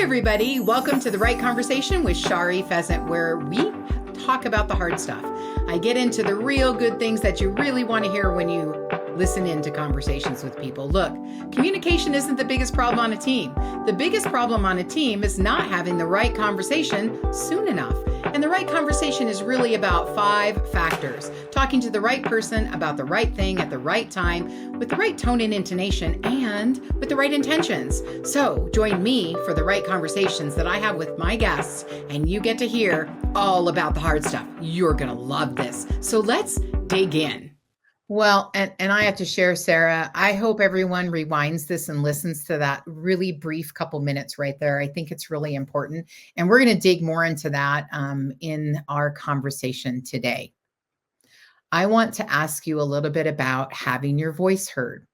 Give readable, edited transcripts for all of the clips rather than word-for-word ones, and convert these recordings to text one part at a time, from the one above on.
everybody. Welcome to The Right Conversation with Shari Pheasant, where we talk about the hard stuff. I get into the real good things that you really want to hear when you listen into conversations with people. Look, communication isn't the biggest problem on a team. The biggest problem on a team is not having the right conversation soon enough. And the right conversation is really about 5 factors. Talking to the right person about the right thing at the right time, with the right tone and intonation, and with the right intentions. So join me for the right conversations that I have with my guests, and you get to hear all about the hard stuff. You're going to love this. So let's dig in. Well, and I have to share, Sarah, I hope everyone rewinds this and listens to that really brief couple minutes right there. I think it's really important. And we're going to dig more into that in our conversation today. I want to ask you a little bit about having your voice heard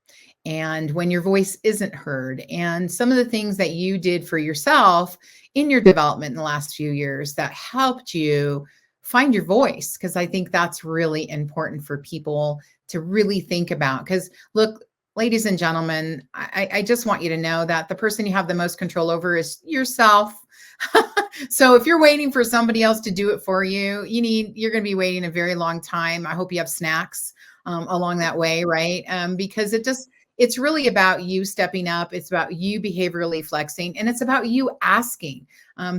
and when your voice isn't heard, and some of the things that you did for yourself in your development in the last few years that helped you find your voice, because I think that's really important for people to really think about. Because look, ladies and gentlemen, I just want you to know that the person you have the most control over is yourself. So if you're waiting for somebody else to do it for you, you're going to be waiting a very long time. I hope you have snacks along that way, right? Because it's really about you stepping up. It's about you behaviorally flexing, and it's about you asking.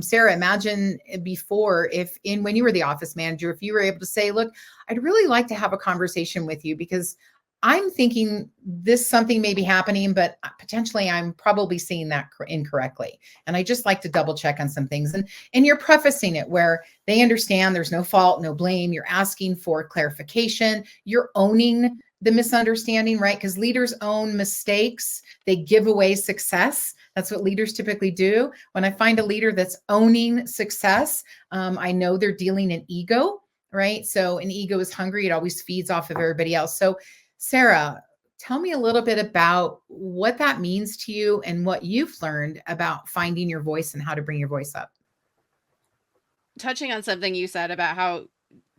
Sarah, imagine before, when you were the office manager, if you were able to say, look, I'd really like to have a conversation with you because I'm thinking something may be happening, but potentially I'm probably seeing that incorrectly. And I just like to double check on some things. And you're prefacing it where they understand there's no fault, no blame. You're asking for clarification. You're owning the misunderstanding, right? Because leaders own mistakes. They give away success. That's what leaders typically do. When I find a leader that's owning success, I know they're dealing in ego, right? So an ego is hungry. It always feeds off of everybody else. So Sarah, tell me a little bit about what that means to you and what you've learned about finding your voice and how to bring your voice up. Touching on something you said about how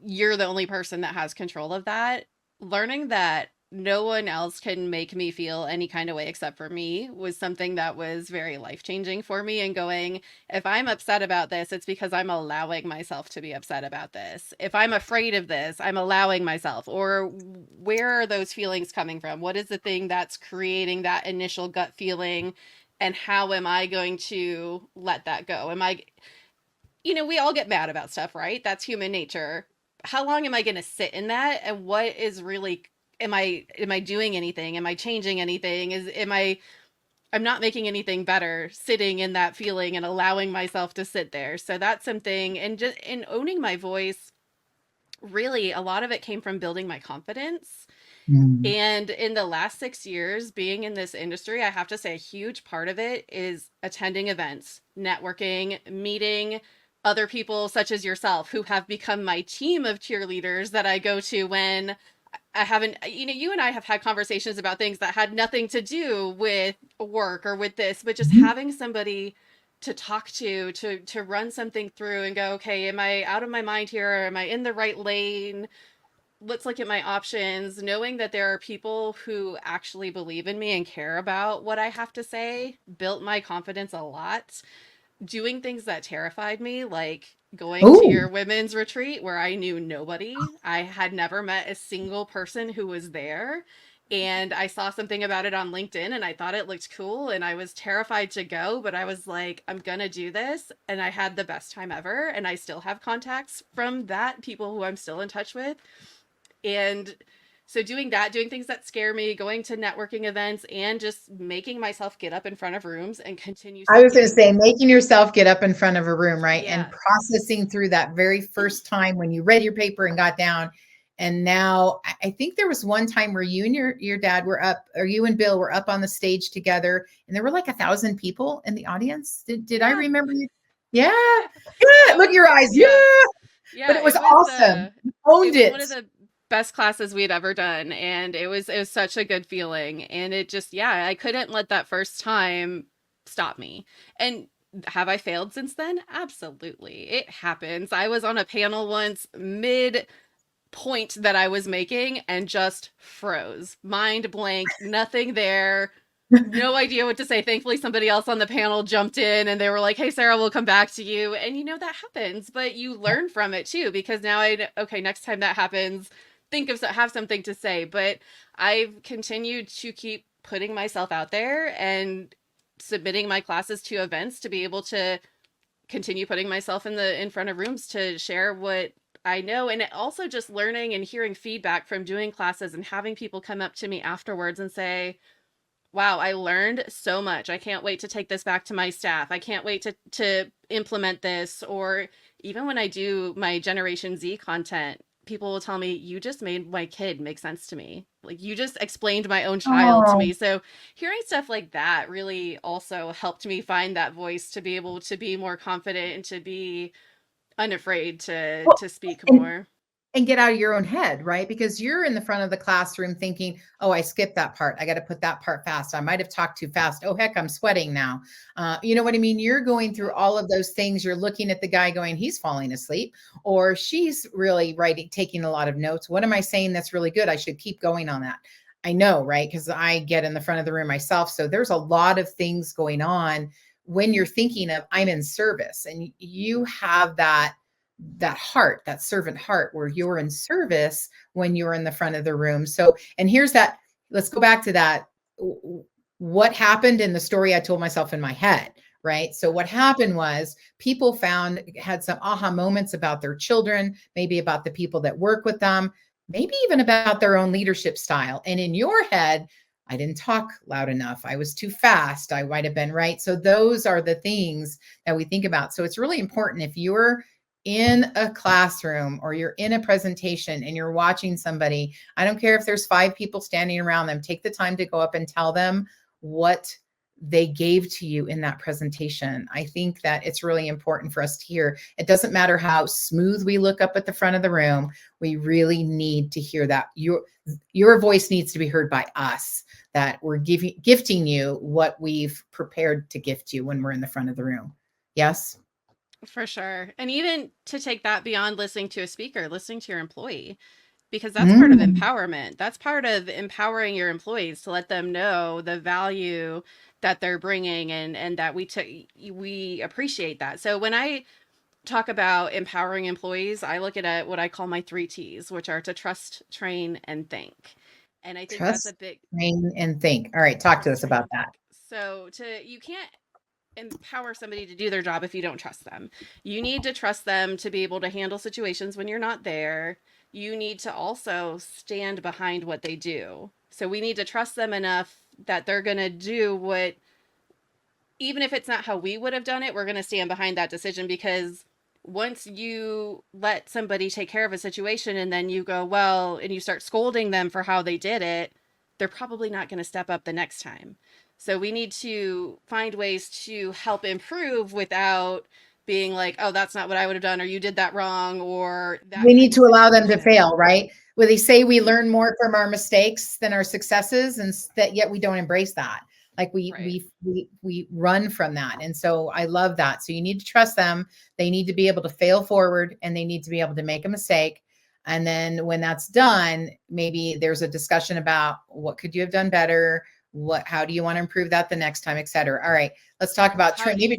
you're the only person that has control of that, learning that no one else can make me feel any kind of way except for me was something that was very life-changing for me, and going, if I'm upset about this, it's because I'm allowing myself to be upset about this. If I'm afraid of this, I'm allowing myself. Or where are those feelings coming from? What is the thing that's creating that initial gut feeling? And how am I going to let that go? We all get mad about stuff, right? That's human nature. How long am I going to sit in that? And what is really, am I doing anything? Am I changing anything? I'm not making anything better sitting in that feeling and allowing myself to sit there. So that's something. And just in owning my voice, really a lot of it came from building my confidence. And in the last 6 years being in this industry, I have to say a huge part of it is attending events, networking, meeting other people such as yourself who have become my team of cheerleaders that I go to when I haven't, you and I have had conversations about things that had nothing to do with work or with this, but just having somebody to talk to run something through and go, okay, am I out of my mind here? Or am I in the right lane? Let's look at my options. Knowing that there are people who actually believe in me and care about what I have to say built my confidence a lot. Doing things that terrified me, like going to your women's retreat where I knew nobody. I had never met a single person who was there. And I saw something about it on LinkedIn and I thought it looked cool. And I was terrified to go, but I was like, I'm going to do this. And I had the best time ever. And I still have contacts from that, people who I'm still in touch with. And so doing things that scare me, going to networking events, and just making myself get up in front of rooms and continue. I was going to say, making yourself get up in front of a room, right? Yeah. And processing through that very first time when you read your paper and got down. And now I think there was one time where you and your dad were up, or you and Bill were up on the stage together, and there were like 1,000 people in the audience. Did I remember you? Yeah. Yeah. Look at your eyes. Yeah. But it was awesome. You owned it. One of the best classes we had ever done, and it was such a good feeling. And it just, I couldn't let that first time stop me. And have I failed since then? Absolutely. It happens. I was on a panel once mid point that I was making and just froze. Mind blank, nothing there. no idea what to say. Thankfully, somebody else on the panel jumped in and they were like, "Hey, Sarah, we'll come back to you." And that happens, but you learn from it too, because now okay, next time that happens, have something to say. But I've continued to keep putting myself out there and submitting my classes to events to be able to continue putting myself in front of rooms to share what I know. And also just learning and hearing feedback from doing classes and having people come up to me afterwards and say, wow, I learned so much. I can't wait to take this back to my staff. I can't wait to implement this. Or even when I do my Generation Z content, people will tell me, you just made my kid make sense to me. Like, you just explained my own child to Oh, me. So hearing stuff like that really also helped me find that voice to be able to be more confident and to be unafraid well, to speak and more. get out of your own head, right? Because you're in the front of the classroom thinking, oh, I skipped that part. I got to put that part fast. I might have talked too fast. Oh, heck, I'm sweating now. You know what I mean? You're going through all of those things. You're looking at the guy going, he's falling asleep, or she's really writing, taking a lot of notes. What am I saying that's really good? I should keep going on that. I know, right? Because I get in the front of the room myself. So there's a lot of things going on when you're thinking of, I'm in service, and you have that heart, that servant heart, where you're in service when you're in the front of the room. So, and here's that, let's go back to that. What happened in the story I told myself in my head, right? So what happened was people had some aha moments about their children, maybe about the people that work with them, maybe even about their own leadership style. And in your head, I didn't talk loud enough. I was too fast. I might have been right. So those are the things that we think about. So it's really important, if you're in a classroom or you're in a presentation and you're watching somebody, I don't care if there's 5 people standing around them, take the time to go up and tell them what they gave to you in that presentation. I think that it's really important for us to hear. It doesn't matter how smooth we look up at the front of the room. We really need to hear that your voice needs to be heard by us, that we're gifting you what we've prepared to gift you when we're in the front of the room. Yes? For sure. And even to take that beyond listening to a speaker, listening to your employee, because that's part of Mm. empowerment. That's part of empowering your employees to let them know the value that they're bringing, and that we appreciate that. So when I talk about empowering employees, I look at what I call my 3 T's, which are to trust, train, and think. And I think that's a Trust, big train, and think. All right, talk to trust, us train, about and that. think. So you can't empower somebody to do their job if you don't trust them. You need to trust them to be able to handle situations when you're not there. You need to also stand behind what they do. So we need to trust them enough that they're going to do what, even if it's not how we would have done it, we're going to stand behind that decision. Because once you let somebody take care of a situation and then you go, well, and you start scolding them for how they did it, they're probably not going to step up the next time. So we need to find ways to help improve without being like, oh, that's not what I would have done, or you did that wrong, or that We need kind of to allow them to situation. fail, right? Where they say we learn more from our mistakes than our successes, and that yet we don't embrace that. Like Right. we run from that. And so I love that. So you need to trust them. They need to be able to fail forward, and they need to be able to make a mistake. And then when that's done, maybe there's a discussion about what could you have done better? How do you want to improve that the next time, et cetera. All right, let's talk about How do you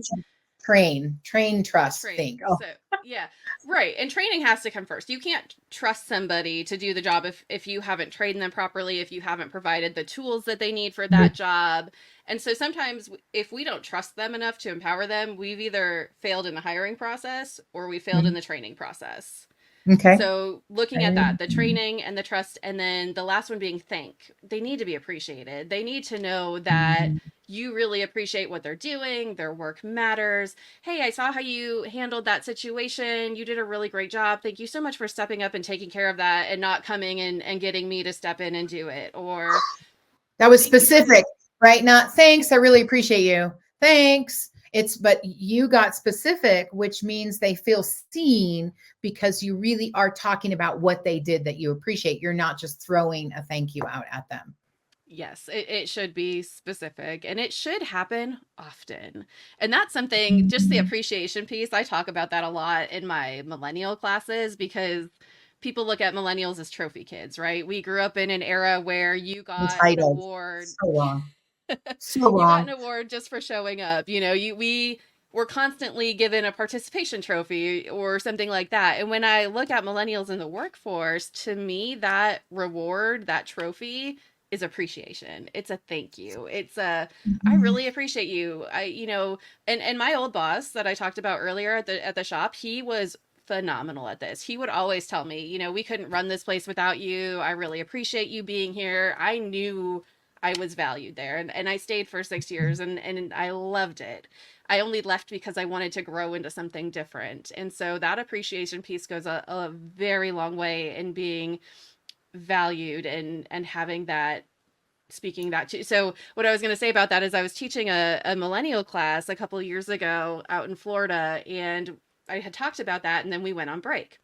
train, trust, train? think. Oh, So yeah, right. And training has to come first. You can't trust somebody to do the job if you haven't trained them properly, if you haven't provided the tools that they need for that job. And so sometimes if we don't trust them enough to empower them, we've either failed in the hiring process or we failed in mhm. the training process. Okay. So looking at that, the training and the trust, and then the last one being thank. They need to be appreciated. They need to know that you really appreciate what they're doing, their work matters. Hey, I saw how you handled that situation. You did a really great job. Thank you so much for stepping up and taking care of that and not coming and getting me to step in and do it. Or That was thank you for specific, right? Not thanks. I really appreciate you. Thanks. But you got specific, which means they feel seen because you really are talking about what they did that you appreciate. You're not just throwing a thank you out at them. yes, it should be specific and it should happen often. And that's something, just the appreciation piece. I talk about that a lot in my millennial classes because people look at millennials as trophy kids, right? We grew up in an era where you got an Entitled. award. So long. So You got an wrong. award just for showing up. We were constantly given a participation trophy or something like that. And when I look at millennials in the workforce, to me, that reward, that trophy is appreciation. It's a thank you. It's a, I Mhm. really appreciate you. And my old boss that I talked about earlier at the shop, he was phenomenal at this. He would always tell me, we couldn't run this place without you. I really appreciate you being here. I knew I was valued there, and I stayed for 6 years, and I loved it. I only left because I wanted to grow into something different. And so that appreciation piece goes a very long way in being valued and having that, speaking that to. So what I was going to say about that is I was teaching a millennial class a couple of years ago out in Florida, and I had talked about that, and then we went on break.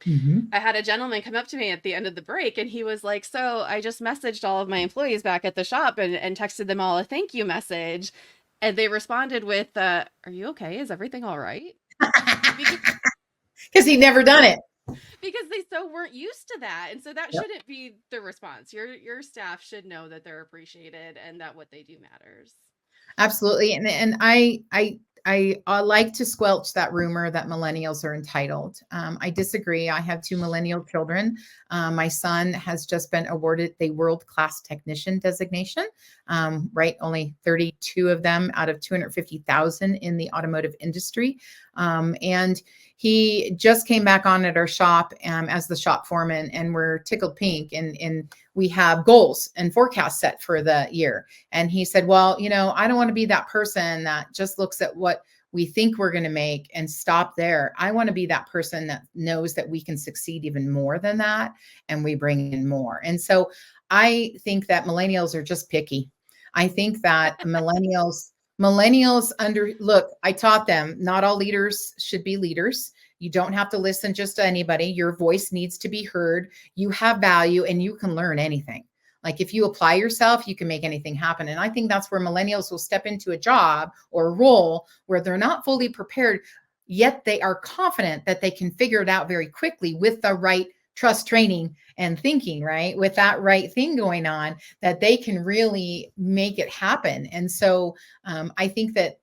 Mhm. I had a gentleman come up to me at the end of the break, and he was like, so I just messaged all of my employees back at the shop and texted them all a thank you message. And they responded with, are you okay? Is everything all right? Because, Because he'd never done it. because they so weren't used to that. And so that shouldn't be the response. Your staff should know that they're appreciated and that what they do matters. Absolutely. And I like to squelch that rumor that millennials are entitled. I disagree. I have two millennial children. My son has just been awarded the world-class technician designation, right? Only 32 of them out of 250,000 in the automotive industry. And he just came back on at our shop as the shop foreman, and we're tickled pink. And we have goals and forecasts set for the year. And he said, well, I don't want to be that person that just looks at what we think we're going to make and stop there. I want to be that person that knows that we can succeed even more than that. And we bring in more. And so I think that millennials are just picky. I think that millennials look, I taught them not all leaders should be leaders. You don't have to listen just to anybody. Your voice needs to be heard. You have value and you can learn anything. Like if you apply yourself, you can make anything happen. And I think that's where millennials will step into a job or a role where they're not fully prepared, yet they are confident that they can figure it out very quickly with the right trust training and thinking, right? With that right thing going on, that they can really make it happen. And so I think that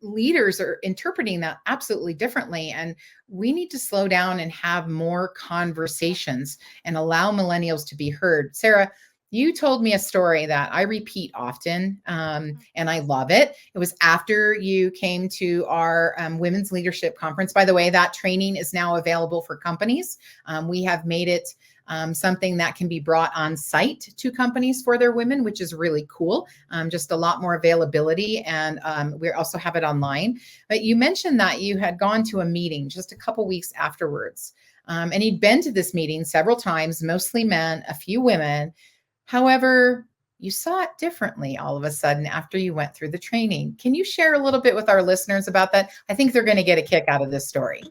leaders are interpreting that absolutely differently. And we need to slow down and have more conversations and allow millennials to be heard. Sarah, you told me a story that I repeat often, and I love it. It was after you came to our women's leadership conference. By the way, that training is now available for companies. We have made it something that can be brought on site to companies for their women, which is really cool. Just a lot more availability. And we also have it online. But you mentioned that you had gone to a meeting just a couple weeks afterwards. And you'd been to this meeting several times, mostly men, a few women. However, you saw it differently all of a sudden after you went through the training. Can you share a little bit with our listeners about that? I think they're going to get a kick out of this story.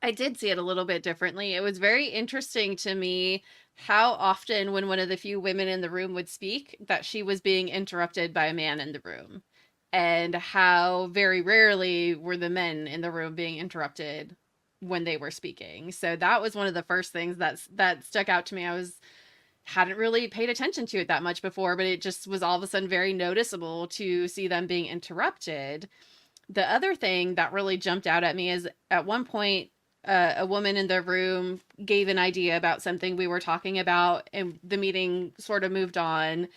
I did see it a little bit differently. It was very interesting to me how often, when one of the few women in the room would speak, that she was being interrupted by a man in the room, and how very rarely were the men in the room being interrupted when they were speaking. So that was one of the first things that stuck out to me. Hadn't really paid attention to it that much before, but it just was all of a sudden very noticeable to see them being interrupted. The other thing that really jumped out at me is at one point, a woman in the room gave an idea about something we were talking about, and the meeting sort of moved on.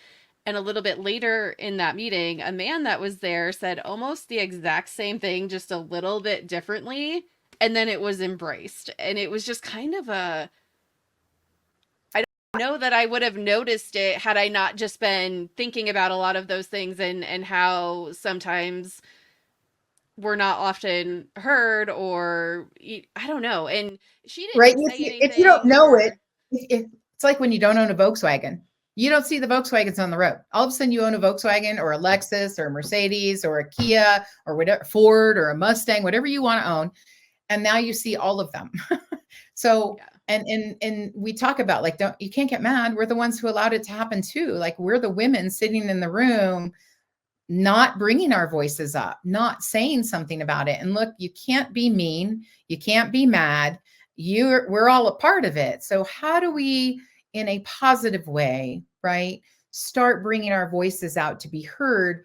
And a little bit later in that meeting, a man that was there said almost the exact same thing, just a little bit differently. And then it was embraced. And it was just kind of I don't know that I would have noticed it had I not just been thinking about a lot of those things, and how sometimes we're not often heard, or I don't know. And she Right. didn't say If you don't anything know it, or it's like when you don't own a Volkswagen. You don't see the Volkswagens on the road. All of a sudden you own a Volkswagen or a Lexus or a Mercedes or a Kia or whatever, Ford or a Mustang, whatever you want to own. And now you see all of them. So, yeah. and we talk about like, you can't get mad. We're the ones who allowed it to happen too. Like we're the women sitting in the room, not bringing our voices up, not saying something about it. And look, you can't be mean. You can't be mad. We're all a part of it. So how do we, in a positive way, right, start bringing our voices out to be heard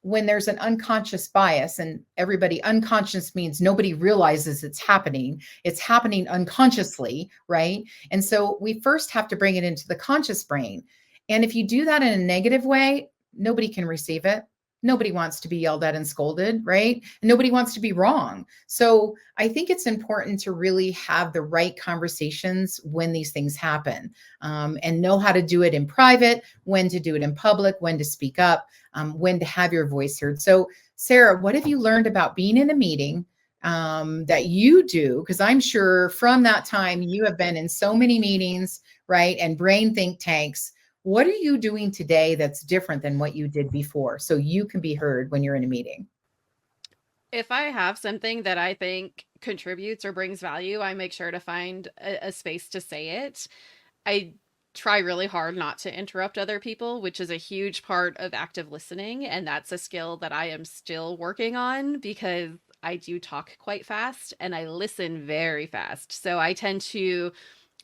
when there's an unconscious bias. And everybody, unconscious means nobody realizes it's happening. It's happening unconsciously, right? And so we first have to bring it into the conscious brain. And if you do that in a negative way, nobody can receive it. Nobody wants to be yelled at and scolded, right? And nobody wants to be wrong. So I think it's important to really have the right conversations when these things happen, and know how to do it in private, when to do it in public, when to speak up, when to have your voice heard. So, Sarah, what have you learned about being in a meeting that you do? Because I'm sure from that time you have been in so many meetings, right? And brain think tanks. What are you doing today that's different than what you did before so you can be heard when you're in a meeting? If I have something that I think contributes or brings value, I make sure to find a space to say it. I try really hard not to interrupt other people, which is a huge part of active listening. And that's a skill that I am still working on because I do talk quite fast and I listen very fast. So I tend to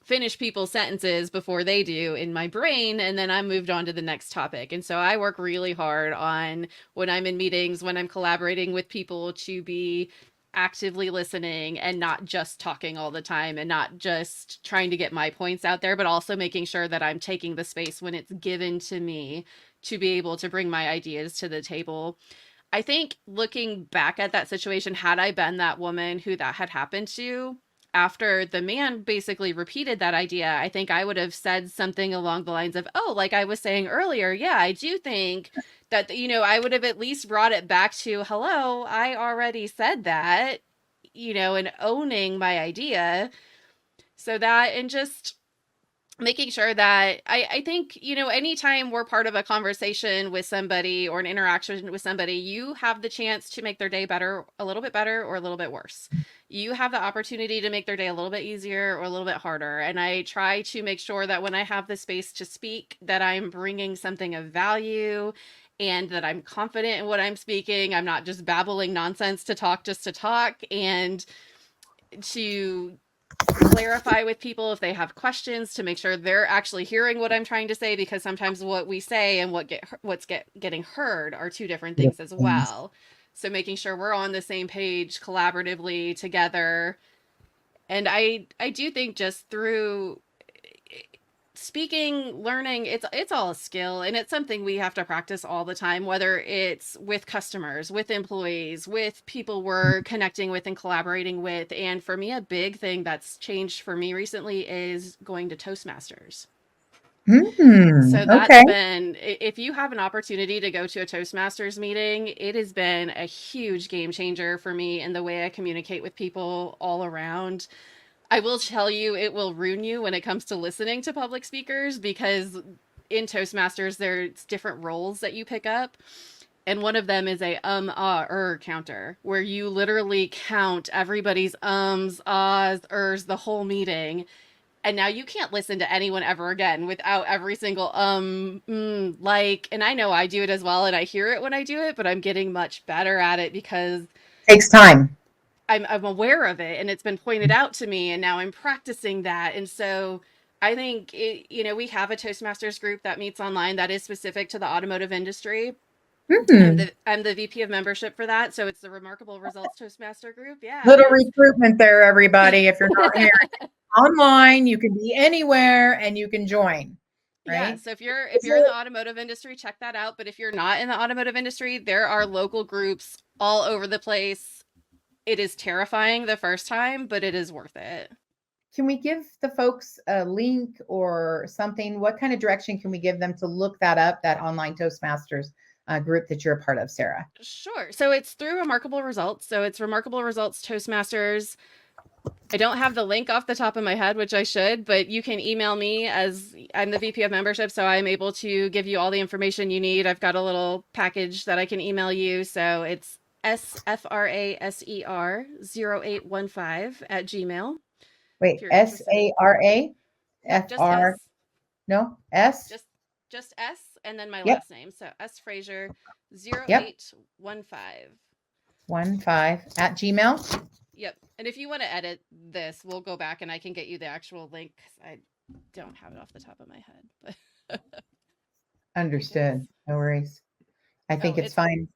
finish people's sentences before they do in my brain, and then I'm moved on to the next topic. And so I work really hard on, when I'm in meetings, when I'm collaborating with people, to be actively listening and not just talking all the time and not just trying to get my points out there, but also making sure that I'm taking the space when it's given to me to be able to bring my ideas to the table. I think looking back at that situation, had I been that woman who that had happened to, after the man basically repeated that idea, I think I would have said something along the lines of, oh, like I was saying earlier, yeah, I do think that, I would have at least brought it back to, hello, I already said that, and owning my idea. So that, and just making sure that I think, anytime we're part of a conversation with somebody or an interaction with somebody, you have the chance to make their day better, a little bit better, or a little bit worse. You have the opportunity to make their day a little bit easier or a little bit harder. And I try to make sure that when I have the space to speak, that I'm bringing something of value and that I'm confident in what I'm speaking. I'm not just babbling nonsense to talk just to talk, and to clarify with people if they have questions, to make sure they're actually hearing what I'm trying to say, because sometimes what we say and what's getting heard are two different things as well. So making sure we're on the same page collaboratively together. And I do think just through speaking, learning, it's all a skill, and it's something we have to practice all the time, whether it's with customers, with employees, with people we're connecting with and collaborating with. And for me, a big thing that's changed for me recently is going to Toastmasters. So that's Okay. been, if you have an opportunity to go to a Toastmasters meeting, it has been a huge game changer for me in the way I communicate with people all around. I will tell you, it will ruin you when it comes to listening to public speakers, because in Toastmasters, there's different roles that you pick up. And one of them is a counter, where you literally count everybody's ums, ahs, ers, the whole meeting. And now you can't listen to anyone ever again without every single like, and I know I do it as well, and I hear it when I do it, but I'm getting much better at it because Takes time. I'm aware of it and it's been pointed out to me, and now I'm practicing that. And so I think we have a Toastmasters group that meets online that is specific to the automotive industry. Hmm. I'm the VP of membership for that, so it's the Remarkable Results Toastmaster group. Yeah, Little recruitment there, everybody. If you're not here online, you can be anywhere and you can join, yeah. right? So if you're in the automotive industry, check that out. But if you're not in the automotive industry, there are local groups all over the place. It is terrifying the first time, but it is worth it. Can we give the folks a link or something? What kind of direction can we give them to look that up, that online Toastmasters group that you're a part of, Sarah? Sure. So it's through Remarkable Results. So it's Remarkable Results Toastmasters. I don't have the link off the top of my head, which I should, but you can email me, as I'm the VP of membership, so I'm able to give you all the information you need. I've got a little package that I can email you. So it's SFRASER0815 if Wait, you're interested in. SARA Nope, just FR, S. no, S? Just S and then my Yep, last name. So S Fraser yep, 0815. 15 at Gmail. Yep. And if you want to edit this, we'll go back and I can get you the actual link, 'cause I don't have it off the top of my head. But Understood. No worries. I think it's It's fine.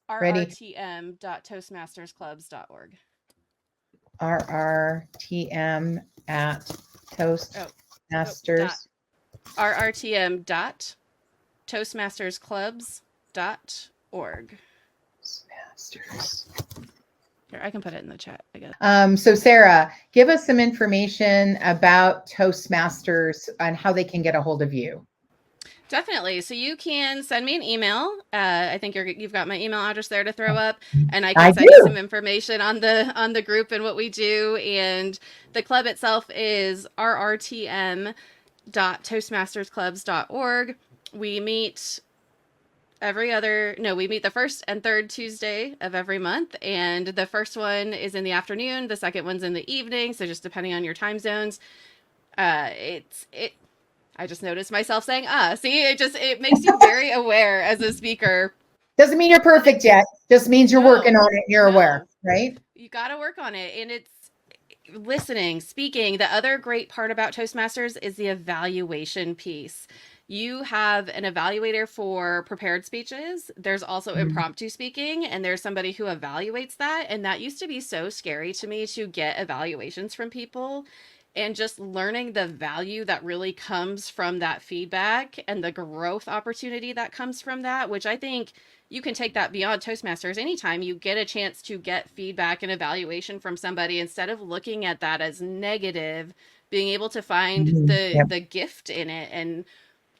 Ready? rrtm.toastmastersclubs.org. RRTM at Toastmasters. rrtm.toastmastersclubs.org. Masters. Here, I can put it in the chat, I guess. So Sarah, give us some information about Toastmasters and how they can get a hold of you. Definitely. So you can send me an email. I think you've got my email address there to throw up, and I can send you some information on the group and what we do. And the club itself is rrtm.toastmastersclubs.org. We meet we meet the first and third Tuesday of every month, and the first one is in the afternoon, the second one's in the evening, so just depending on your time zones. I just noticed myself saying, see, it makes you very aware as a speaker. Doesn't mean you're perfect yet. Just means you're working on it and you're aware, right? You got to work on it. And it's listening, speaking. The other great part about Toastmasters is the evaluation piece. You have an evaluator for prepared speeches. There's also impromptu speaking, and there's somebody who evaluates that. And that used to be so scary to me, to get evaluations from people. And just learning the value that really comes from that feedback and the growth opportunity that comes from that, which I think you can take that beyond Toastmasters. Anytime you get a chance to get feedback and evaluation from somebody, instead of looking at that as negative, being able to find the gift in it and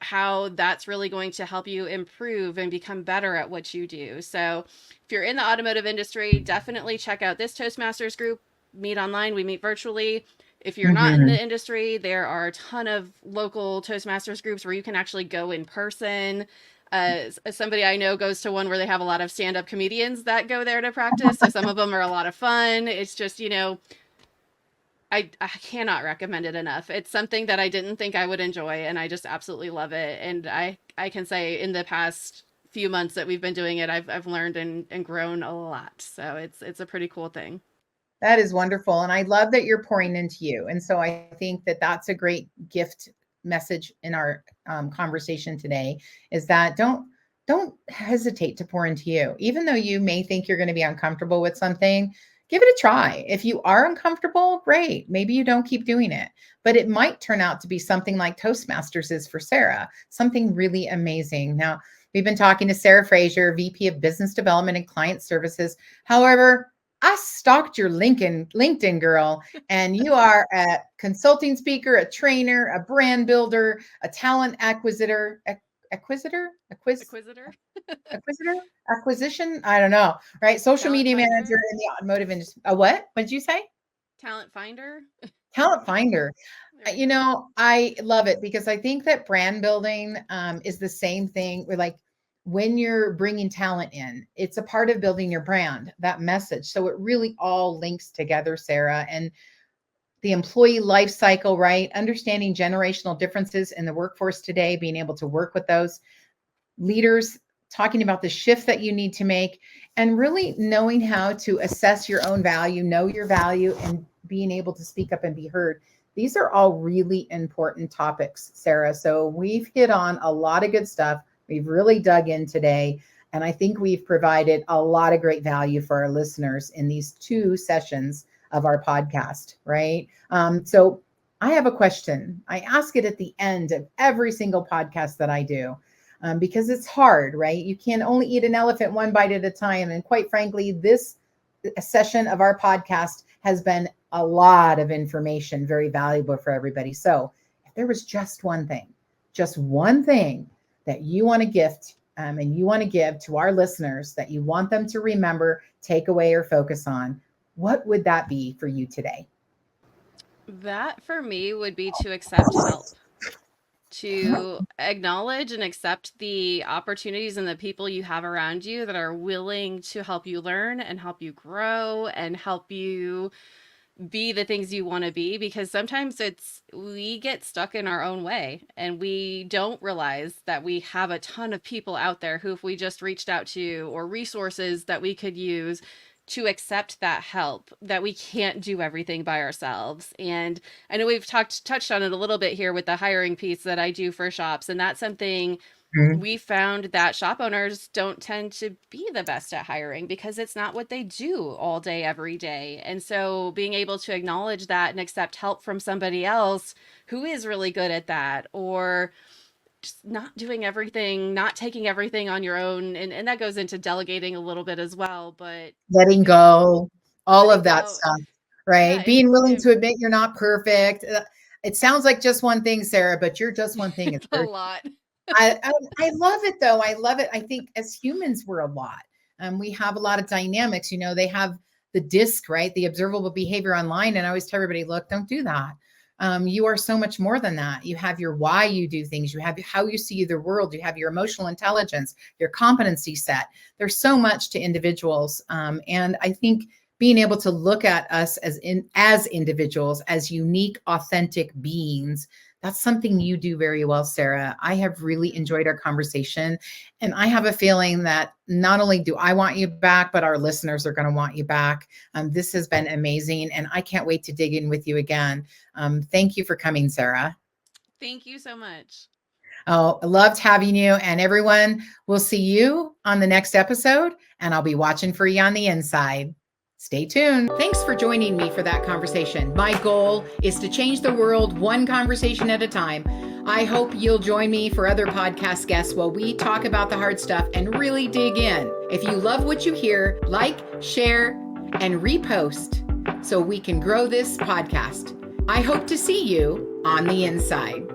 how that's really going to help you improve and become better at what you do. So if you're in the automotive industry, definitely check out this Toastmasters group. Meet online, we meet virtually. If you're not in the industry, there are a ton of local Toastmasters groups where you can actually go in person. Somebody I know goes to one where they have a lot of stand-up comedians that go there to practice. So some of them are a lot of fun. It's just, I cannot recommend it enough. It's something that I didn't think I would enjoy, and I just absolutely love it. And I can say in the past few months that we've been doing it, I've learned and grown a lot. So it's a pretty cool thing. That is wonderful. And I love that you're pouring into you. And so I think that that's a great gift message in our conversation today, is that don't hesitate to pour into you. Even though you may think you're going to be uncomfortable with something, give it a try. If you are uncomfortable, great. Maybe you don't keep doing it, but it might turn out to be something like Toastmasters is for Sarah, something really amazing. Now, we've been talking to Sara Fraser, VP of Business Development and Client Services. However, I stalked your LinkedIn girl, and you are a consulting speaker, a trainer, a brand builder, a talent acquisition. I don't know. Right. Social media manager in the automotive industry. A what? What did you say? Talent finder. Talent finder. I love it, because I think that brand building is the same thing. We're like, when you're bringing talent in, it's a part of building your brand, that message. So it really all links together, Sarah. And the employee life cycle, right? Understanding generational differences in the workforce today, being able to work with those leaders, talking about the shift that you need to make, and really knowing how to assess your own value, know your value, and being able to speak up and be heard. These are all really important topics, Sarah. So we've hit on a lot of good stuff. We've really dug in today, and I think we've provided a lot of great value for our listeners in these 2 sessions of our podcast, right? So I have a question. I ask it at the end of every single podcast that I do, because it's hard, right? You can only eat an elephant one bite at a time. And quite frankly, this session of our podcast has been a lot of information, very valuable for everybody. So if there was just one thing that you want to gift and you want to give to our listeners, that you want them to remember, take away, or focus on, what would that be for you today? That for me would be to accept help, to acknowledge and accept the opportunities and the people you have around you that are willing to help you learn and help you grow and help you be the things you want to be, because sometimes we get stuck in our own way and we don't realize that we have a ton of people out there who, if we just reached out to, or resources that we could use to accept that help, that we can't do everything by ourselves. And I know we've touched on it a little bit here with the hiring piece that I do for shops, and that's something Mhm. we found that shop owners don't tend to be the best at hiring because it's not what they do all day, every day. And so being able to acknowledge that and accept help from somebody else who is really good at that, or just not doing everything, not taking everything on your own. And that goes into delegating a little bit as well, but Letting go, all letting of that go. stuff, Yeah, right? Being willing it, to admit you're not perfect. It sounds like just one thing, Sarah, but you're just one thing. It's it's a very lot. I love it though. I love it. I think as humans, we're a lot. We have a lot of dynamics. You know, they have the disc, right? The observable behavior online. And I always tell everybody, look, don't do that. You are so much more than that. You have your why you do things. You have how you see the world. You have your emotional intelligence, your competency set. There's so much to individuals. And I think being able to look at us as individuals, as unique, authentic beings, that's something you do very well, Sarah. I have really enjoyed our conversation. And I have a feeling that not only do I want you back, but our listeners are going to want you back. This has been amazing. And I can't wait to dig in with you again. Thank you for coming, Sarah. Thank you so much. Oh, I loved having you. And everyone, we'll see you on the next episode. And I'll be watching for you on the inside. Stay tuned. Thanks for joining me for that conversation. My goal is to change the world one conversation at a time. I hope you'll join me for other podcast guests while we talk about the hard stuff and really dig in. If you love what you hear, like, share, and repost so we can grow this podcast. I hope to see you on the inside.